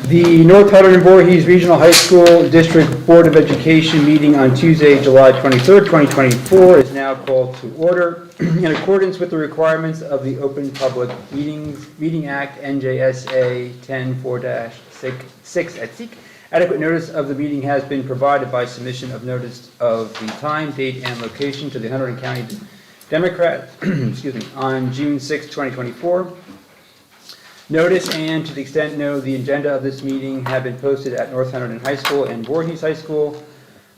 The North Hunterdon-Voorhees Regional High School District Board of Education meeting on Tuesday, July 23rd, 2024 is now called to order. In accordance with the requirements of the Open Public Meeting Act, NJSA 10-4-6 at SEEK, adequate notice of the meeting has been provided by submission of notice of the time, date, and location to the Hunterdon County Democrat on June 6, 2024. Notice and, to the extent known, the agenda of this meeting have been posted at North Hunterdon High School and Voorhees High School,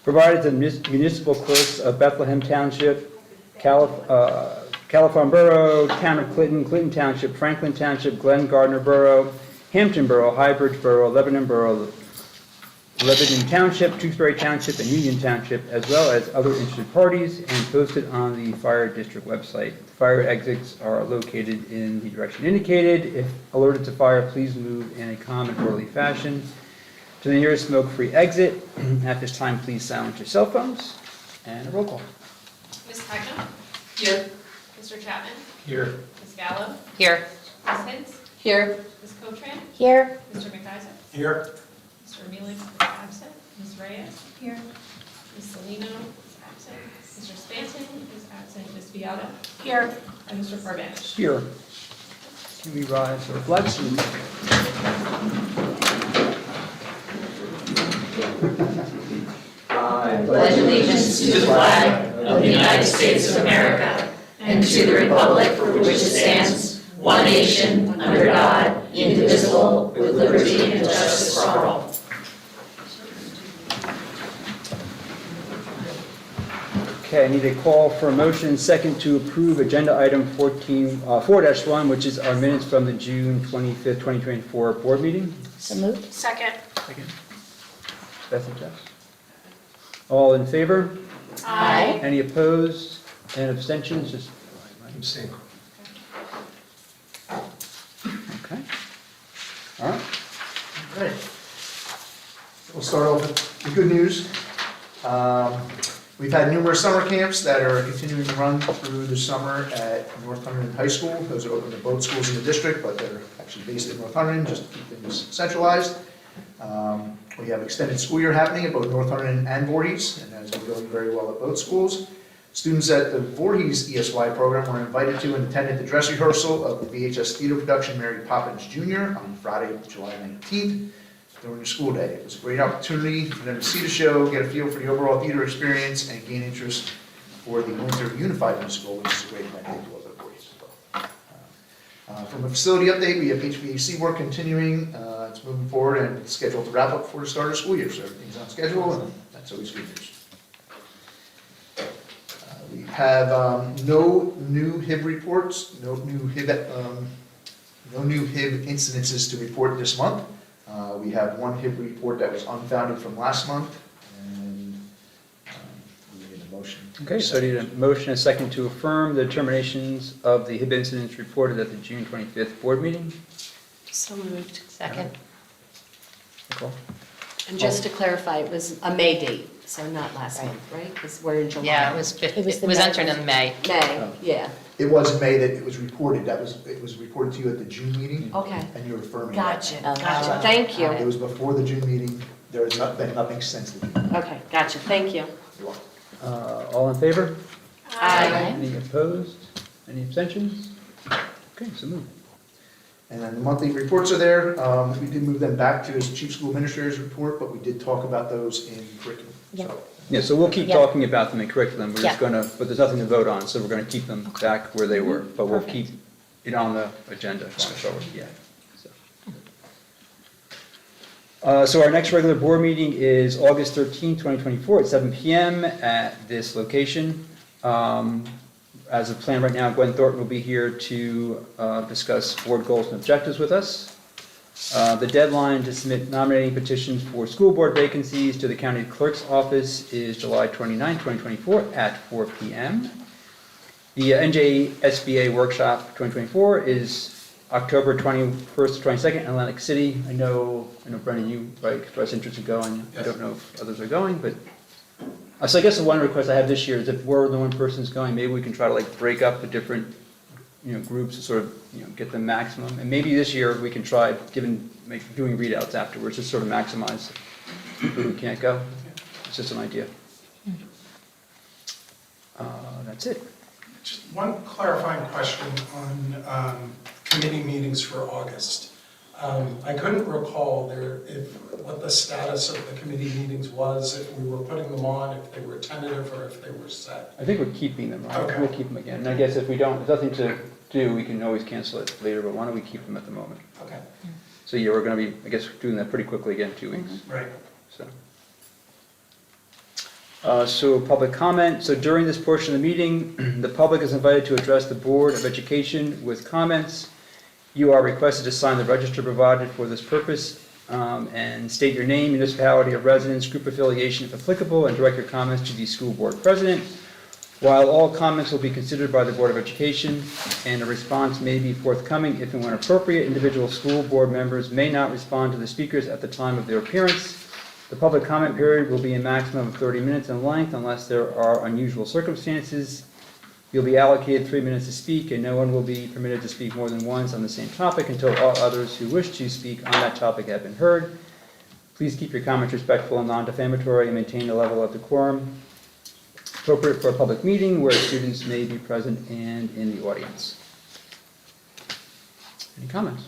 provided to the municipal clerks of Bethlehem Township, California Borough, Town of Clinton, Clinton Township, Franklin Township, Glen Gardner Borough, Hampton Borough, Highbridge Borough, Lebanon Borough, Lebanon Township, Tewksbury Township, and Union Township, as well as other interested parties, and posted on the Fire District website. Fire exits are located in the direction indicated. If alerted to fire, please move in a calm and orderly fashion to the nearest smoke-free exit. At this time, please silence your cell phones. And a roll call. Ms. Peckham? Here. Mr. Chapman? Here. Ms. Gallo? Here. Ms. Hintz? Here. Ms. Cotran? Here. Mr. McIsaac? Here. Mr. Mealy is absent. Ms. Reyes? Here. Ms. Salino is absent. Mr. Spanton is absent. Ms. Viada? Here. And Mr. Furbash? Here. Can we rise for flags? I pledge allegiance to the flag of the United States of America and to the republic for which it stands, one nation, under God, indivisible, with liberty and justice for all. Okay, I need a call for a motion and second to approve agenda item 4-1, which is our minutes from the June 25th, 2024 board meeting. So moved. Second. Second. Beth and Jeff. All in favor? Aye. Any opposed and abstentions? Just Abstain. okay. All right. All right. We'll start off with the good news. We've had numerous summer camps that are continuing to run through the summer at North Hunterdon High School. Those are open to both schools in the district, but they're actually based in North Hunterdon, just to keep things centralized. We have extended school year happening at both North Hunterdon and Voorhees, and that has been going very well at both schools. Students at the Voorhees ESY program were invited to and attended the dress rehearsal of the VHS theater production Mary Poppins Jr. on Friday, July 19th. During the school day. It was a great opportunity for them to see the show, get a feel for the overall theater experience, and gain interest for the Winter Unified Musical, which is a great event they do at Voorhees as well. From a facility update, we have HVAC work continuing. It's moving forward and it's scheduled to wrap up before the start of the school year, so everything's on schedule, and that's always good news. We have no new HIB reports, no new HIB incidences to report this month. We have one HIB report that was unfounded from last month, and we need a motion. Okay, so I need a motion and a second to affirm the determinations of the HIB incidents reported at the June 25th board meeting. So moved. Second. Nicole? And just to clarify, it was a May date, so not last month, right? Because we're in July. Yeah, it was entered in May. May, yeah. It was in May that it was reported, it was reported to you at the June meeting, Okay. and you're affirming that. Gotcha. Thank you. It was before the June meeting, there has been nothing since the June meeting. Okay, gotcha. Thank you. You're welcome. All in favor? Aye. Any opposed? Any abstentions? Okay, so moved. And then the monthly reports are there. We did move them back to his chief school administrator's report, but we did talk about those in curriculum. Yep. So, Yeah, so we'll keep Yeah. talking about them in curriculum. We're just Yeah. gonna, but there's nothing to vote on, so we're gonna keep them back where they were. But we'll Perfect. keep it on the agenda going forward, yeah. So our next regular board meeting is August 13th, 2024 at 7 p.m. at this location. As of plan right now, Gwen Thornton will be here to discuss board goals and objectives with us. The deadline to submit nominating petitions for school board vacancies to the county clerk's office is July 29, 2024 at 4 p.m. The NJSBA workshop 2024 is October 21st to 22nd in Atlantic City. I know Brendan, you expressed interest in going. I don't know if others are going, but so I guess the one request I have this year is if we're the one person's going, maybe we can try to break up the different groups to sort of, get the maximum. And maybe this year we can try doing readouts afterwards, just sort of maximize people who can't go. It's just an idea. That's it. Just one clarifying question on committee meetings for August. I couldn't recall what the status of the committee meetings was, if we were putting them on, if they were tentative, or if they were set. I think we're keeping them, right? Okay. We'll keep them again. And I guess if we don't, there's nothing to do, we can always cancel it later, but why don't we keep them at the moment? Okay, So yeah, we're going to be, I guess, doing that pretty quickly again, 2 weeks. right. So public comment. So during this portion of the meeting, the public is invited to address the Board of Education with comments. You are requested to sign the register provided for this purpose and state your name, municipality of residence, group affiliation if applicable, and direct your comments to the school board president. While all comments will be considered by the Board of Education and a response may be forthcoming if and when appropriate, individual school board members may not respond to the speakers at the time of their appearance. The public comment period will be a maximum of 30 minutes in length unless there are unusual circumstances. You'll be allocated 3 minutes to speak, and no one will be permitted to speak more than once on the same topic until all others who wish to speak on that topic have been heard. Please keep your comments respectful and non-defamatory and maintain a level of decorum appropriate for a public meeting where students may be present and in the audience. Any comments?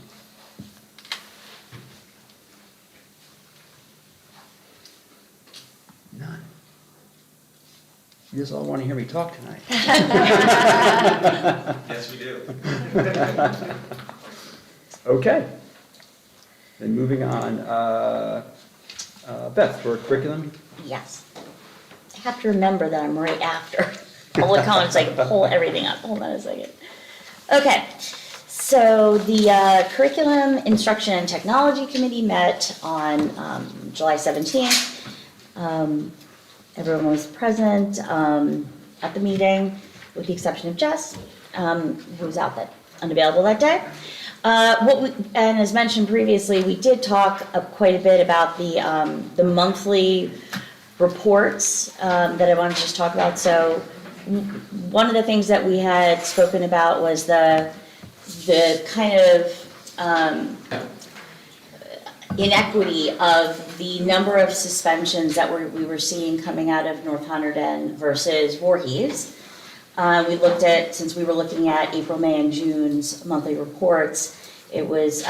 None. You just all want to hear me talk tonight. Yes, we do. Okay. Then moving on, Beth, for curriculum. Yes. I have to remember that I'm right after public comments, I can pull everything up. Hold on a second. Okay, so the Curriculum, Instruction, and Technology Committee met on July 17th. Everyone was present at the meeting, with the exception of Jess, who was unavailable that day. And as mentioned previously, we did talk quite a bit about the monthly reports that I wanted to just talk about. So one of the things that we had spoken about was the kind of inequity of the number of suspensions that we were seeing coming out of North Hunterdon versus Voorhees. We looked at, since we were looking at April, May, and June's monthly reports, it was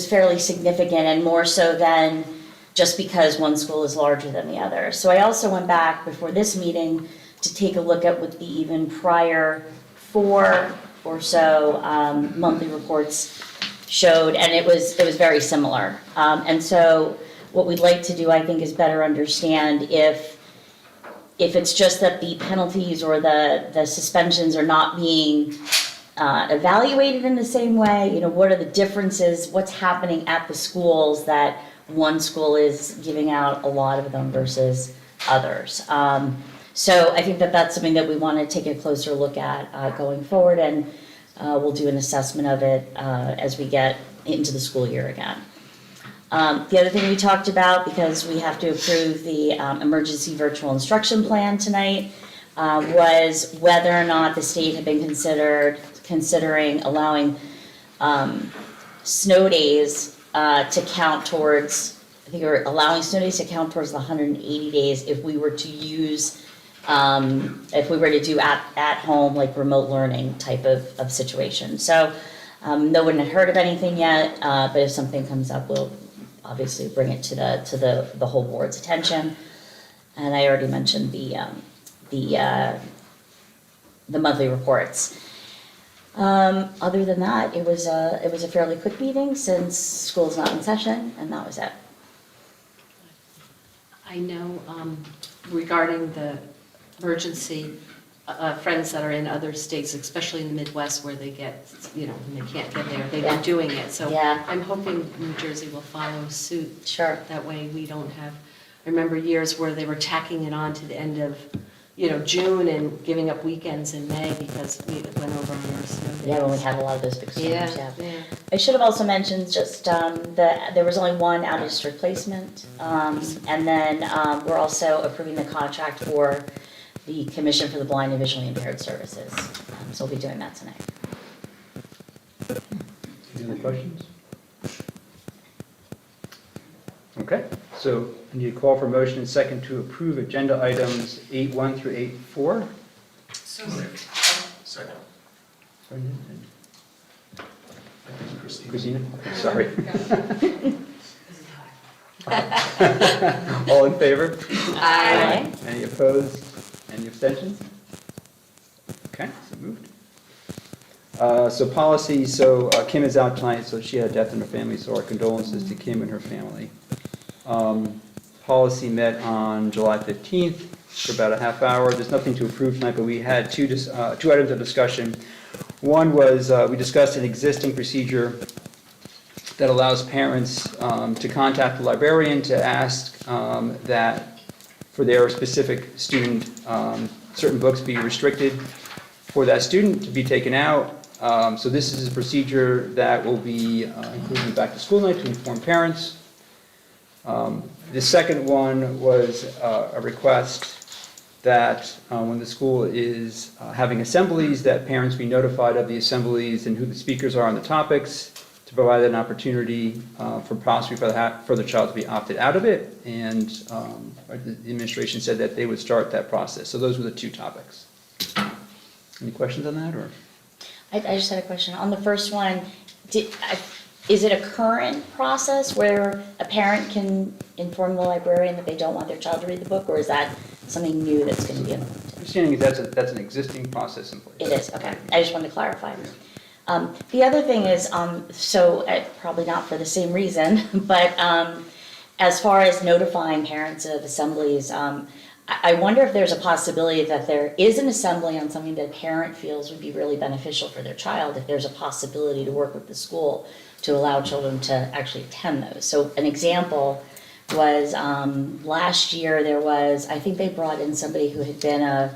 fairly significant, and more so than just because one school is larger than the other. So I also went back before this meeting to take a look at what the even prior 4 or so monthly reports showed, and it was very similar. And so what we'd like to do, I think, is better understand if it's just that the penalties or the suspensions are not being evaluated in the same way, what are the differences, what's happening at the schools that one school is giving out a lot of them versus others. So I think that that's something that we want to take a closer look at going forward, and we'll do an assessment of it as we get into the school year again. The other thing we talked about, because we have to approve the emergency virtual instruction plan tonight, was whether or not the state had been considering allowing snow days to count towards, I think we're allowing snow days to count towards the 180 days if we were to use, if we were to do at home, like remote learning type of situation. So no one had heard of anything yet, but if something comes up, we'll obviously bring it to the whole board's attention. And I already mentioned the monthly reports. Other than that, it was a fairly quick meeting since school's not in session, and that was it. I know regarding the emergency, friends that are in other states, especially in the Midwest where they get, when they can't get there, they've been doing it. So Yeah. I'm hoping New Jersey will follow suit. Sure. That way we don't have, I remember years where they were tacking it on to the end of, June and giving up weekends in May because we went over on our snow days. Yeah, when we had a lot of those big storms, yeah. Yeah. I should have also mentioned just that there was only one out-of-district placement. And then we're also approving the contract for the Commission for the Blind and Visually Impaired Services. So we'll be doing that tonight. Any other questions? Okay, so I need a call for motion and second to approve agenda items 8.1 through 8.4. So moved. Second. Christina. Christina? Okay, sorry. All in favor? Aye. Any opposed? Any abstentions? Okay, so moved. So policy, Kim is out tonight, so she had a death in her family, so our condolences to Kim and her family. Policy met on July 15th for about a half hour. There's nothing to approve tonight, but we had two items of discussion. One was, we discussed an existing procedure that allows parents to contact the librarian to ask that for their specific student, certain books be restricted for that student to be taken out. So this is a procedure that will be included in back to school night to inform parents. The second one was a request that when the school is having assemblies, that parents be notified of the assemblies and who the speakers are on the topics, to provide an opportunity for possibly for the child to be opted out of it. And the administration said that they would start that process. So those were the two topics. Any questions on that, or? I just had a question. On the first one, is it a current process where a parent can inform the librarian that they don't want their child to read the book, or is that something new that's going to be implemented? Understanding is that's an existing process in place. It is, okay. I just wanted to clarify. The other thing is, probably not for the same reason, but as far as notifying parents of assemblies, I wonder if there's a possibility that there is an assembly on something that a parent feels would be really beneficial for their child, if there's a possibility to work with the school to allow children to actually attend those. So an example was last year I think they brought in somebody who had been a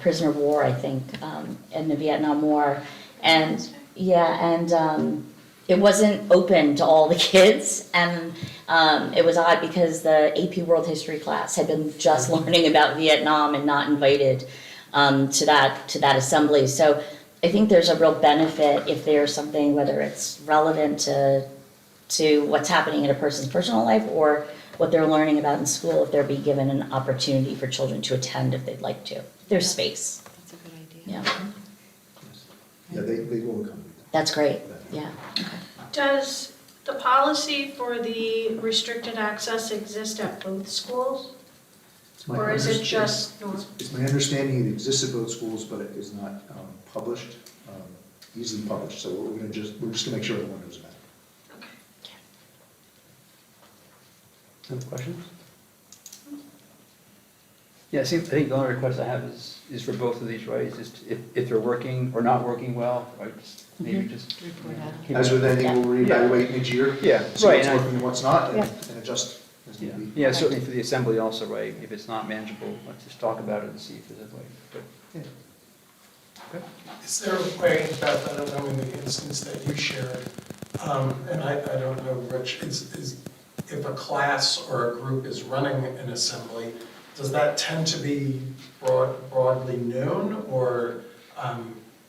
prisoner of war, I think, in the Vietnam War. And it wasn't open to all the kids, and it was odd because the AP World History class had been just learning about Vietnam and not invited to that assembly. So I think there's a real benefit if there's something, whether it's relevant to what's happening in a person's personal life or what they're learning about in school, if they're being given an opportunity for children to attend if they'd like to. There's space. That's a good idea. Yeah, Yeah, they will accommodate that's great. Yeah. Does the policy for the restricted access exist at both schools? that. Or is it just North? It's my understanding it exists at both schools, but it is not published, easily published. So we're just gonna make sure everyone knows about it. Okay. Any questions? Yeah, see, I think the only request I have is for both of these, right? Is just if they're working or not working well, right? Maybe just. Report out. keep As it- with anything, we'll reevaluate mid-year. Yeah, See right. what's and I- working and what's not, and Yeah. and adjust as Yeah, need be. yeah, certainly for the assembly also, right? If it's not manageable, let's just talk about it and see if there's a way. But, Yeah. Is there a way, Beth, I don't know, in the instance that you shared, and I don't know, Rich, is if a class or a group is running an assembly, does that tend to be broadly known, or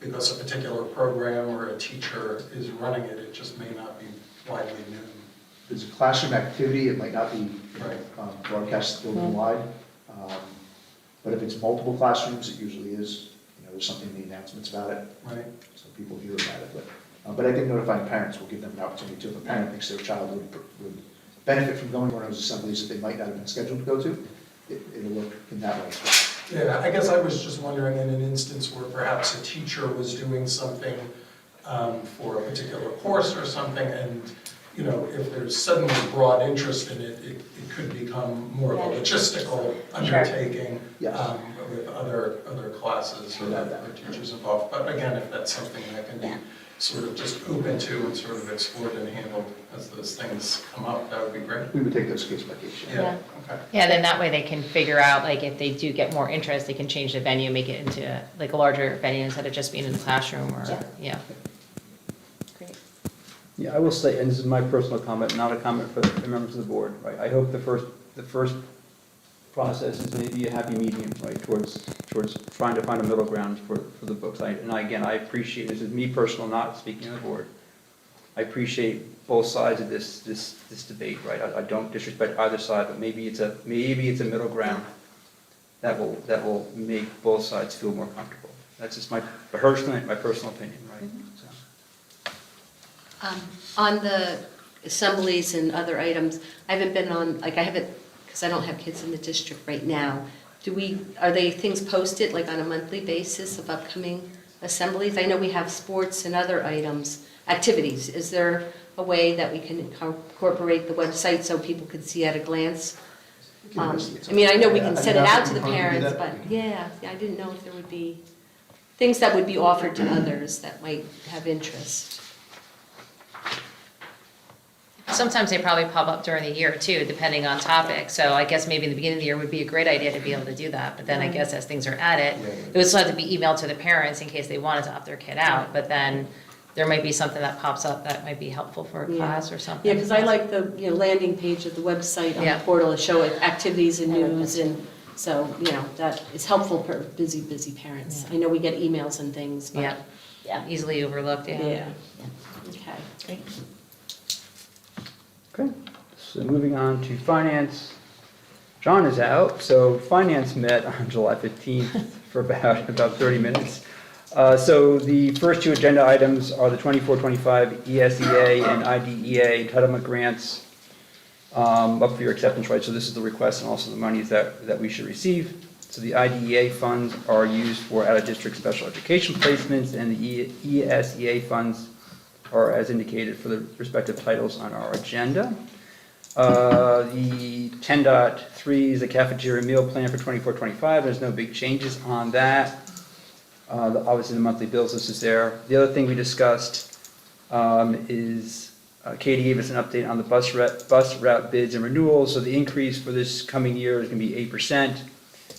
because a particular program or a teacher is running it, it just may not be widely known? If it's a classroom activity, it might not be Right. broadcast building-wide. But if it's multiple classrooms, it usually is. There's something in the announcements about it, Right. so people hear about it. But I think notifying parents will give them an opportunity to, if a parent thinks their child would benefit from going to one of those assemblies that they might not have been scheduled to go to, it'll work in that way as well. Yeah, I guess I was just wondering in an instance where perhaps a teacher was doing something for a particular course or something, and, if there's suddenly broad interest in it, it could become more of a logistical undertaking Yes. with other classes or other teachers involved. But again, if that's something that can be sort of just open to and sort of explored and handled as those things come up, that would be great. We would take those case by case. Yeah, okay. Yeah, then that way they can figure out, like, if they do get more interest, they can change the venue, make it into like a larger venue instead of just being in the classroom or, yeah. Great. Yeah, I will say, and this is my personal comment, not a comment for the members of the board, right? I hope the first process is maybe a happy medium, right, towards trying to find a middle ground for the books. And again, I appreciate, this is me personal, not speaking of the board. I appreciate both sides of this debate, right? I don't disrespect either side, but maybe it's a middle ground that will make both sides feel more comfortable. That's just my personal opinion, right? So. On the assemblies and other items, I haven't been on, like I haven't, because I don't have kids in the district right now. Are they things posted like on a monthly basis of upcoming assemblies? I know we have sports and other items, activities. Is there a way that we can incorporate the website so people can see at a glance? I mean, I know we can send it out to the parents, but yeah, I didn't know if there would be things that would be offered to others that might have interest. Sometimes they probably pop up during the year too, depending on topic. So I guess maybe in the beginning of the year would be a great idea to be able to do that. But then I guess as things are added, it would still have to be emailed to the parents in case they wanted to opt their kid out. But then there might be something that pops up that might be helpful for a class or something. Yeah, because I like the landing page of the website on the portal to show it activities and news, and so, that is helpful for busy parents. Yeah. I know we get emails and things, but. Yeah, easily overlooked, Yeah. Okay. Great. Okay, so moving on to finance. John is out, so finance met on July 15th for about 30 minutes. So the first two agenda items are the 24-25 ESEA and IDEA entitlement grants up for your acceptance, right? So this is the request and also the monies that we should receive. So the IDEA funds are used for out-of-district special education placements, and the ESEA funds are as indicated for the respective titles on our agenda. The 10.3 is the cafeteria meal plan for 24-25. There's no big changes on that. Obviously, the monthly bills list is there. The other thing we discussed is Katie gave us an update on the bus route bids and renewals. So the increase for this coming year is going to be 8%.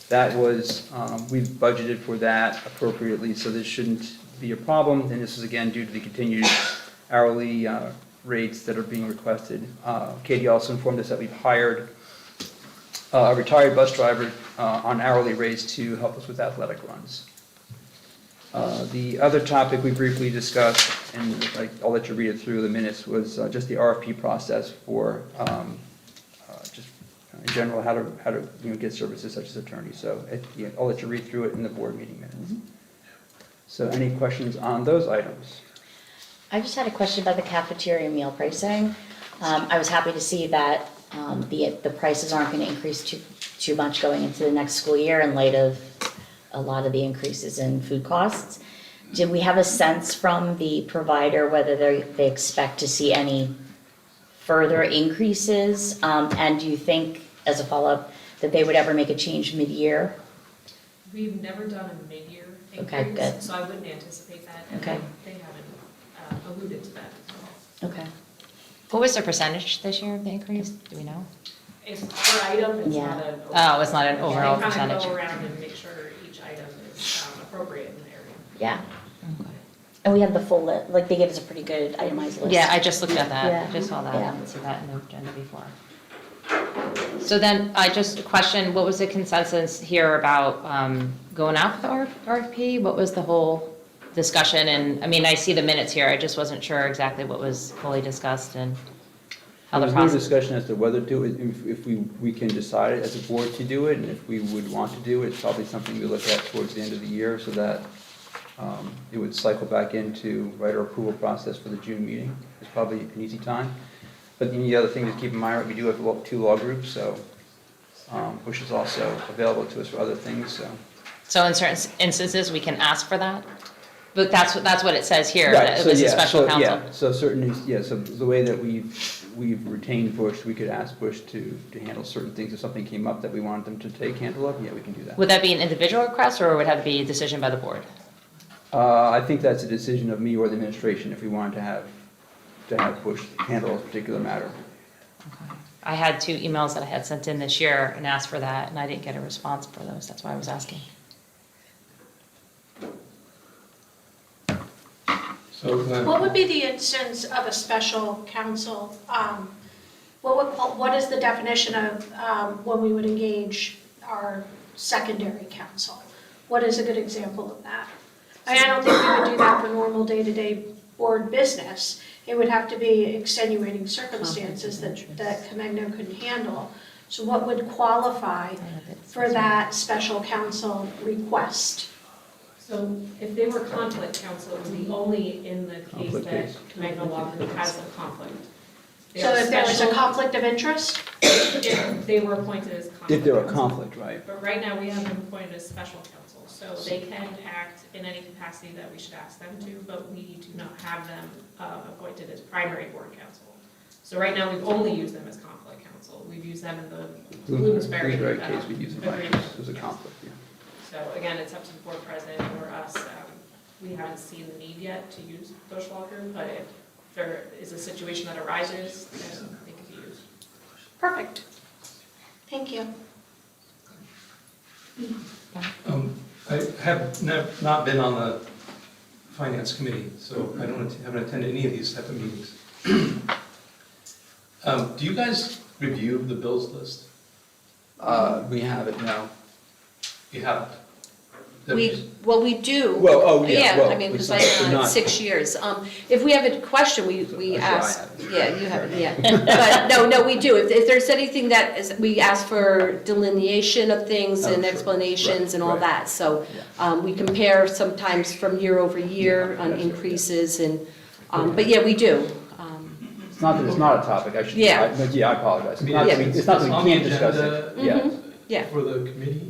That was, we've budgeted for that appropriately, so this shouldn't be a problem. And this is again due to the continued hourly rates that are being requested. Katie also informed us that we've hired a retired bus driver on hourly rates to help us with athletic runs. The other topic we briefly discussed, and I'll let you read it through the minutes, was just the RFP process for just in general how to get services such as attorneys. So I'll let you read through it in the board meeting minutes. Mm-hmm. So any questions on those items? I just had a question about the cafeteria meal pricing. I was happy to see that the prices aren't going to increase too much going into the next school year in light of a lot of the increases in food costs. Did we have a sense from the provider whether they expect to see any further increases? And do you think, as a follow-up, that they would ever make a change mid-year? We've never done a mid-year Okay, increase, good. so I wouldn't anticipate that. And Okay. They haven't alluded to that as well. Okay. What was the percentage this year of the increase? Do we know? It's per item, it's Yeah. not an. Oh, it's not an overall They kind percentage. of go around and make sure each item is appropriate in the area. Yeah. And we have the full list, like they gave us a pretty good itemized list. Yeah, I just looked at that, Yeah. I just saw that, I Yeah. didn't see that in the agenda before. So then, I just question, what was the consensus here about going out for the RFP? What was the whole discussion? And, I mean, I see the minutes here, I just wasn't sure exactly what was fully discussed and how the There's no process. discussion as to whether to do it, if we can decide as a board to do it, and if we would want to do it, it's probably something we look at towards the end of the year, so that it would cycle back into our approval process for the June meeting. It's probably an easy time. But the other thing to keep in mind, we do have 2 law groups, so, which is also available to us for other things, so. So in certain instances, we can ask for that? But that's what it says here, Right, that it so was a yeah, special so, counsel. yeah, so so the way that we've retained Bush, we could ask Bush to handle certain things. If something came up that we wanted them to take handle of, yeah, we can do that. Would that be an individual request, or would it have to be a decision by the board? I think that's a decision of me or the administration if we wanted to have Bush handle a particular matter. I had 2 emails that I had sent in this year and asked for that, and I didn't get a response for those, that's why I was asking. What would be the instance of a special counsel? What is the definition of when we would engage our secondary council. What is a good example of that? I don't think we would do that for normal day-to-day board business. It would have to be extenuating circumstances that Comegno couldn't handle. So what would qualify for that special counsel request? So if they were conflict counsel, it would be only in the case Conflict that case. Comegno law has a conflict. They So are if there was a special conflict of interest? If they were appointed as conflict If there were counsel. conflict, right? But right now, we have them appointed as special counsel, so they can act in any capacity that we should ask them to, but we do not have them appointed as primary board counsel. So right now, we've only used them as conflict counsel. We've used them in the Bloomsbury Case we use it, right, agreement. there's a conflict, yeah. So again, it's up to the board president or us. We haven't seen the need yet to use Bushwalker, but if there is a situation that arises, then they could be used. Perfect. Thank you. I have not been on the finance committee, so I haven't attended any of these type of meetings. Do you guys review the bills list? We have it now. You haven't? Well, we do. Well, oh, yeah, well, I mean, because but I've been on not- it 6 years. If we have a question, we Actually, I ask. haven't. Yeah, you haven't, yeah. But, no, we do. If there's anything that is, we ask for delineation of things Oh, and sure. explanations and all Right. that. So Yeah. we compare sometimes from year over year Yeah, on gotcha. increases and, but yeah, we do. It's not that it's not a topic, I should, Yeah. I apologize. I mean, It's not that we, it's it's not that on we the can't discuss it. agenda. Yeah, Mhm. Yeah. For the committee?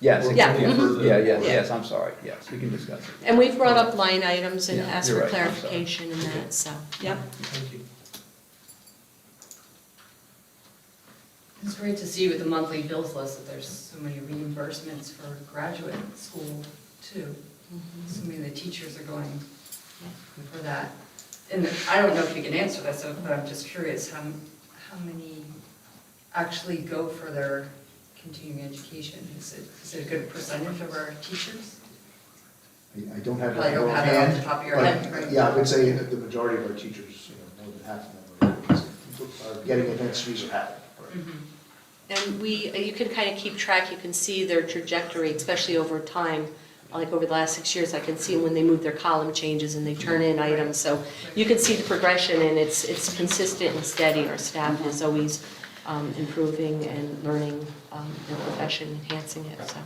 yes, Or Yeah. only yeah, for the- yeah, yes, Yeah. yes, I'm sorry, yes, we can discuss it. And we've brought up line items and Yeah, asked you're for right, I'm sorry. clarification and that, so, yep. Thank you. It's great to see with the monthly bills list that there's so many reimbursements for graduate school too. So many of the teachers are going for that. And I don't know if you can answer this, but I'm just curious, how many actually go for their continuing education? Is it a good percentage of our teachers? I don't have Probably that don't have it off the top of your head, right? Yeah, I would say that the majority of our teachers, more than half of them are getting advanced fees or have it. And you can kind of keep track, you can see their trajectory, especially over time. Like over the last 6 years, I can see when they move their column changes and they turn in items. So you can see the progression and it's consistent and steady. Our staff is always improving and learning their profession, enhancing it, so.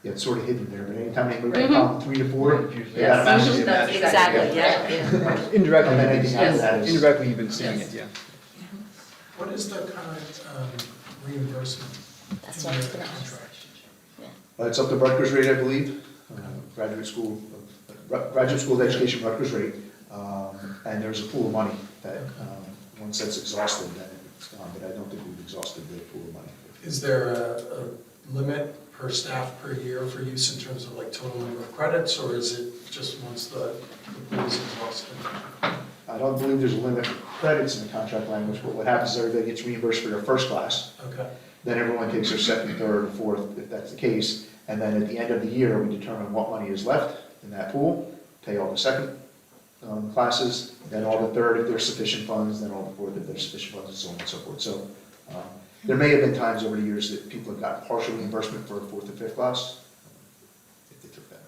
Yeah, it's sort of hidden there, but anytime they move from column 3 to 4, they got a Yes. massive Mhm. impact. Exactly, yeah. Indirectly, And then you've anything been- after that is. indirectly, you've been seeing it, yeah. What is the current reimbursement That's in what I was the gonna ask. contract? It's up to Rutgers rate, I believe, graduate school of education Rutgers rate. And there's a pool of money that, once that's exhausted, then it's gone, but I don't think we've exhausted the pool of money. Is there a limit per staff per year for use in terms of like total number of credits, or is it just once the pool is exhausted? I don't believe there's a limit for credits in the contract language, but what happens is everybody gets reimbursed for their first class. Okay. Then everyone takes their second, third, and fourth, if that's the case. And then at the end of the year, we determine what money is left in that pool, pay all the second classes, then all the third if there's sufficient funds, then all the fourth if there's sufficient funds, and so on and so forth. So there may have been times over the years that people have got partial reimbursement for a fourth and fifth class, if they took that.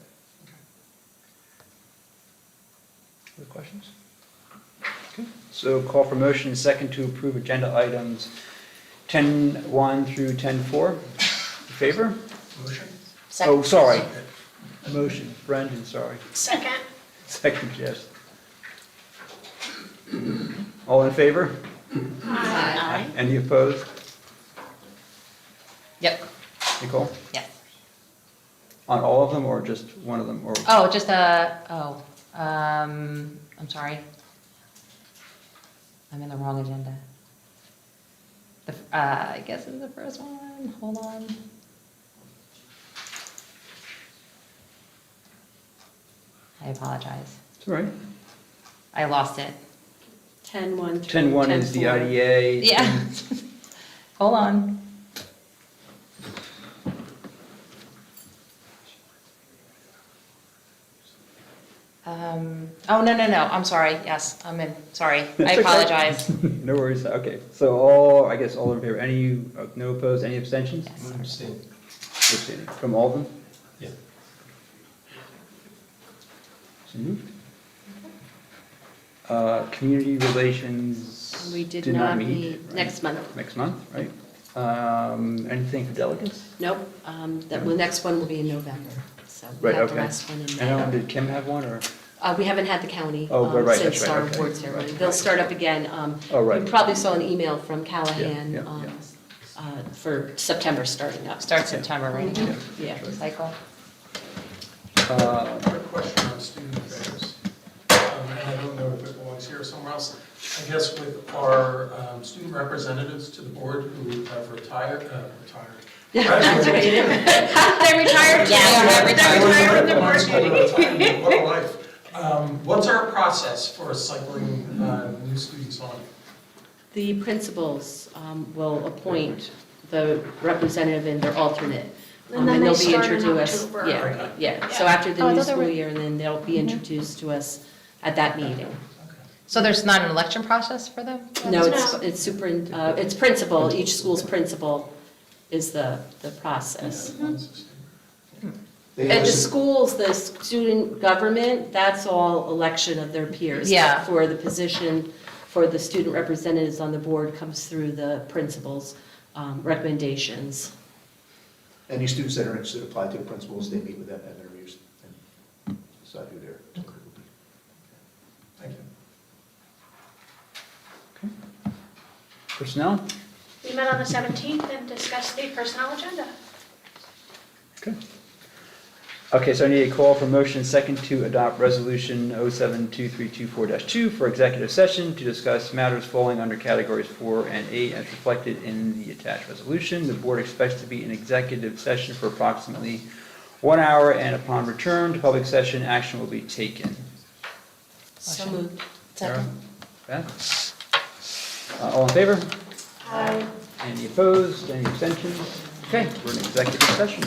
Other questions? Okay. So call for motion and second to approve agenda items 10-1 through 10-4. In favor? Motion? Oh, sorry. Motion, Brendan, sorry. Second. Second, Jess. All in favor? Aye. Any opposed? Yep, Nicole? yes. On all of them or just one of them? Or Oh, just I'm sorry. I'm in the wrong agenda. I guess it's the first one, hold on. I apologize. It's all right. I lost it. 10-1 through 10-1 is the 10-4. IDA. Yeah. Hold on. Oh, no, I'm sorry, yes, I'm in, sorry, I That's okay. apologize. No worries, okay. So all, I guess all in favor, any, no opposed, any abstentions? I'm abstaining. Abstaining. From all of them? Yeah. So moved. Community relations. We did not meet right? next month. Next month, right? Anything for delegates? Nope, the next one will be in November, so we Right, have the okay. last one in And May. did Kim have one, or? We haven't had the county Oh, right, that's since right, our okay. award ceremony. Right. They'll start up again. Oh, right. You probably saw an email from Callahan Yeah, yeah, for September starting up. Start September, right? Yeah. Cycle. Quick question on student affairs. And I don't know if it belongs here or somewhere else. I guess with our student representatives to the board who have graduated. Graduated. They retired? Yeah, they retired from the board meeting. What a life. What's our process for cycling new students on? The principals will appoint the representative and their alternate. And then they they'll be start in introduced. October. Yeah, yeah. So Yeah. after the Oh, I new thought they school were- year, and then they'll be introduced to us at that meeting. So there's not an election process for them? No, No. it's principal, each school's principal is the process. They At have the a- schools, the student government, that's all election of their peers. Yeah. For the position, for the student representatives on the board comes through the principal's recommendations. Any students that are interested apply to the principals, they meet with them, have interviews, and decide who their group will be. Thank you. Personnel? We met on the 17th and discussed the personnel agenda. Okay. Okay, so I need a call for motion second to adopt resolution 072324-2 for executive session to discuss matters falling under categories 4 and 8 as reflected in the attached resolution. The board expects to be in executive session for approximately 1 hour, and upon return to public session, action will be taken. So moved. Sarah? Beth? All in favor? Aye. Any opposed? Any abstentions? Okay, we're in executive session.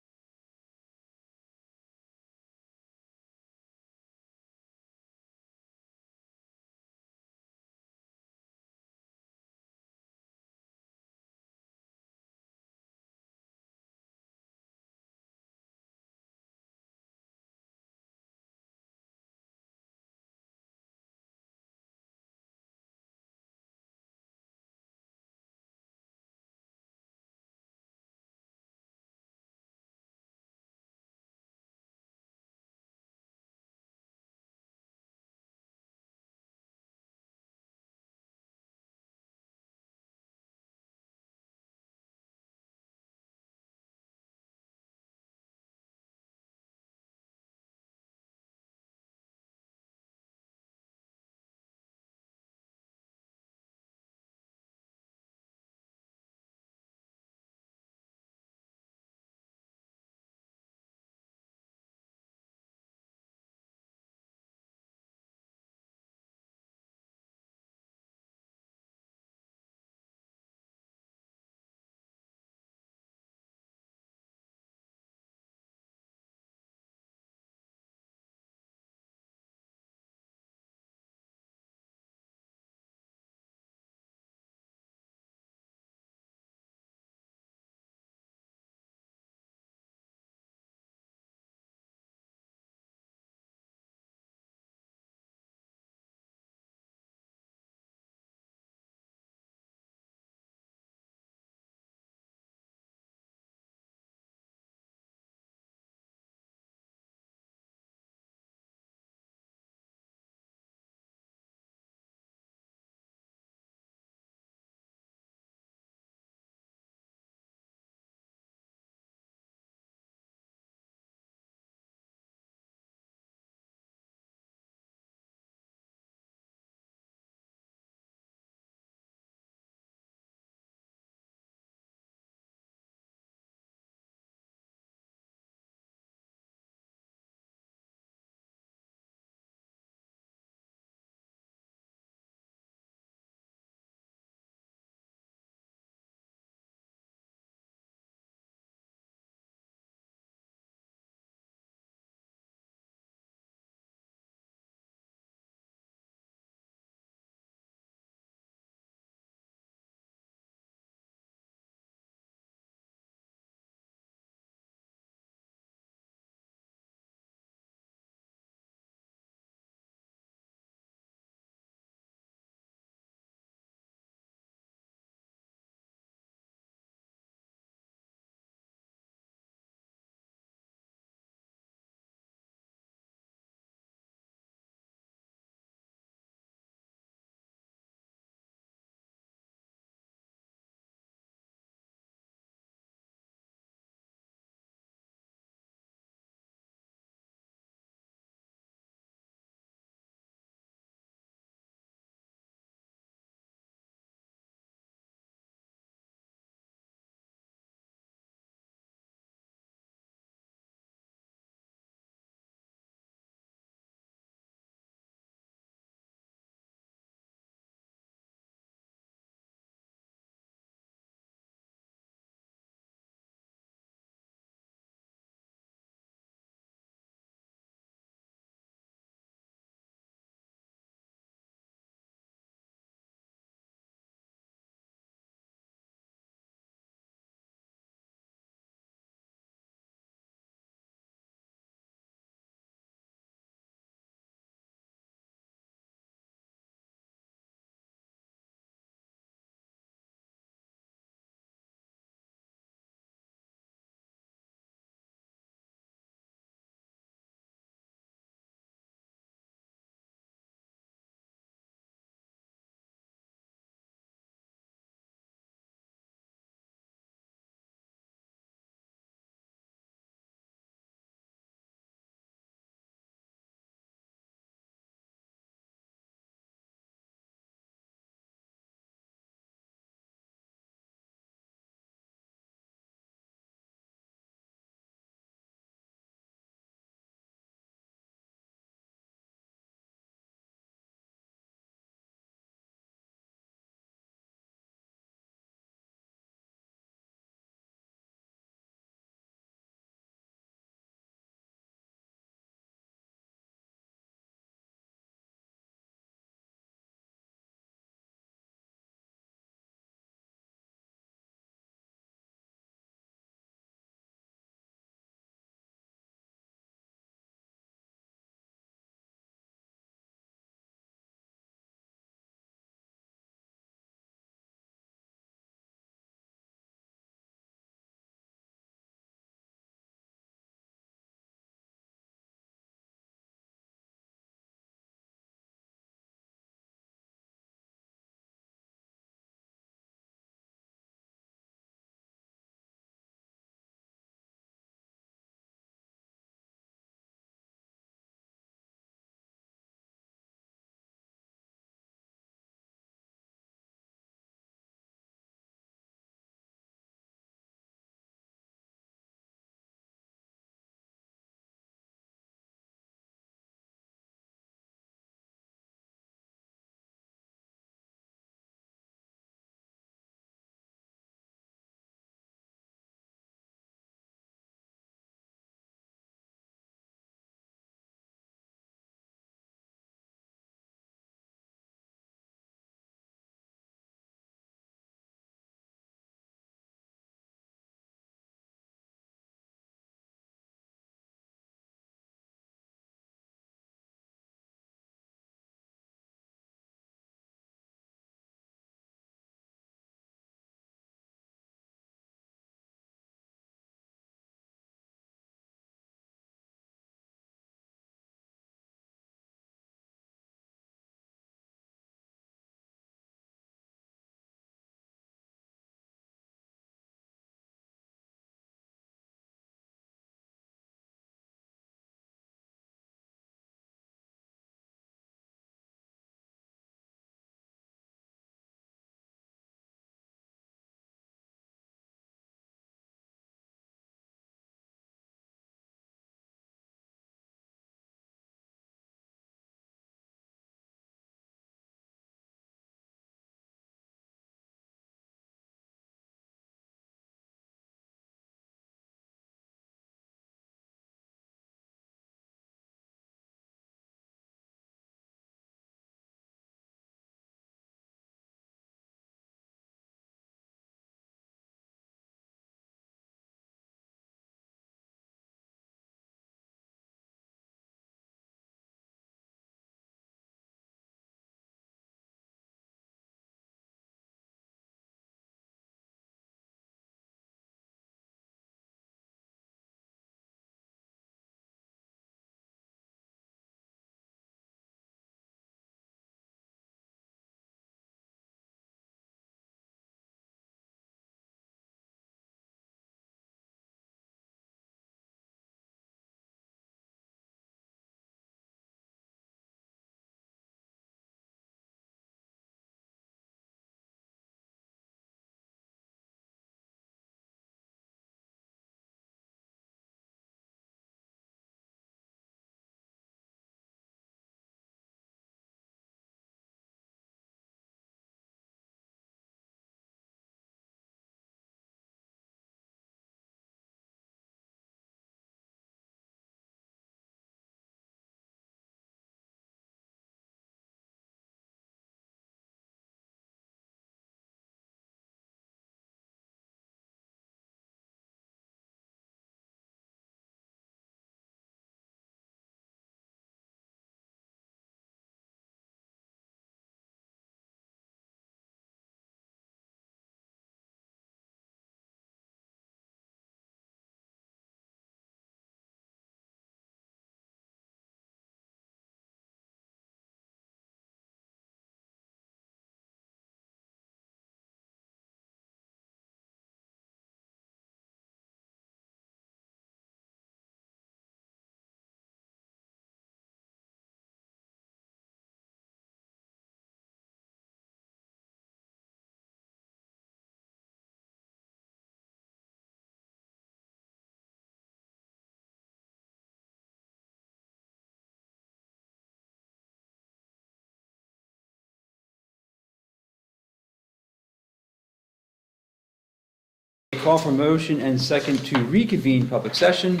call for motion and second to reconvene public session.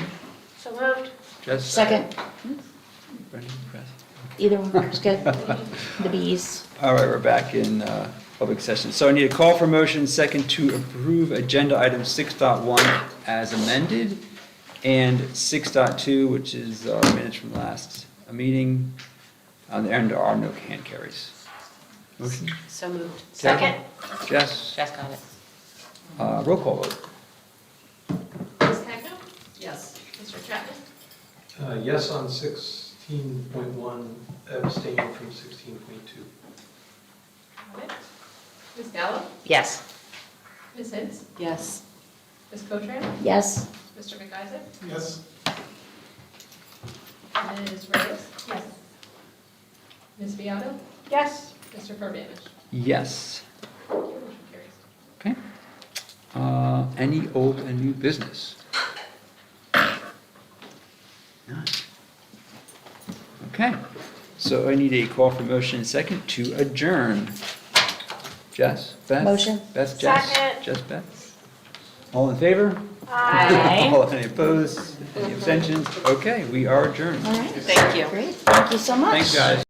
So moved. Jess? Second, Brendan, Chris? either one is good. The bees. All right, we're back in public session. So I need a call for motion second to approve agenda item 6.1 as amended, and 6.2, which is minutes from last meeting, and there are no hand carries. Motion? So moved. Second. Jess? Jess got it. Roll call vote. Ms. Cagno? Yes. Mr. Chapman? Yes on 16.1, abstain from 16.2. Got it. Ms. Gallo? Yes. Ms. Hintz? Yes. Ms. Cotran? Yes. Mr. McIsaac? Yes. Ms. Reyes? Yes. Ms. Beato? Yes. Mr. Purbanis? Yes. Motion carries. Okay. Any old and new business? None. Okay, so I need a call for motion second to adjourn. Jess? Beth? Motion. Beth, Jess? Second. Jess, Beth? All in favor? Aye. All any opposed? Any abstentions? Okay, we are adjourned. All right. Thank you. Great, thank you so much. Thanks, guys.